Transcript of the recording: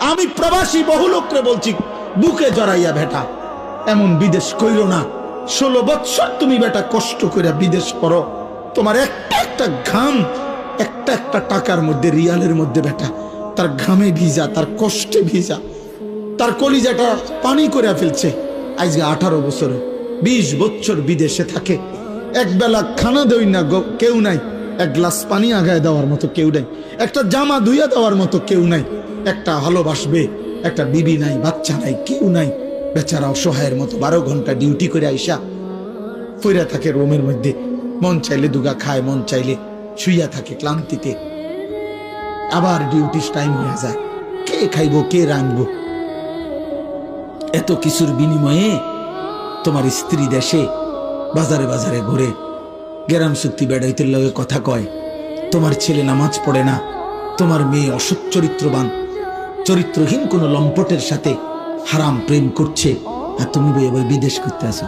আমি প্রবাসী বহু লোকরে বলছি, বুকে জড়াইয়া বেটা এমন বিদেশ কইরো না। 16 বছর তুমি বেটা কষ্ট করে বিদেশ করো, তোমার একটা একটা ঘাম, একটা একটা টাকার মধ্যে, রিয়ালের মধ্যে বেটা তার ঘামে ভিজা, তার কষ্টে ভিজা, তার কলিজাটা পানি করে ফেলছে। আজকে 18 বছর 20 বছর বিদেশে থাকে, একবেলা খানা দেই না কেউ নাই, এক গ্লাস পানি আগায় দেওয়ার মতো কেউ নাই, একটা জামা ধুইয়া দেওয়ার মতো কেউ নাই, একটা ভালোবাসবে একটা বিবি নাই, বাচ্চা নাই, কেউ নাই। বেচারা অসহায়ের মতো 12 ঘন্টা ডিউটি করে আইসা ফিরে থাকে রুমের মধ্যে, মন চাইলে দুগা খায়, মন চাইলে শুইয়া থাকে ক্লান্তিতে। আবার ডিউটি টাইম হয়ে যায়, কে খাইবো কে রাঁধবো? এত কিছুর বিনিময়ে তোমার স্ত্রী দেশে বাজারে বাজারে ঘুরে গেরাম চুক্তি বেড়াইতে লগে কথা কয়, তোমার ছেলে নামাজ পড়ে না, তোমার মেয়ে অসৎ চরিত্রবান, চরিত্রহীন কোন লম্পটের সাথে হারাম প্রেম করছে, আর তুমি বিদেশ করতে আসো।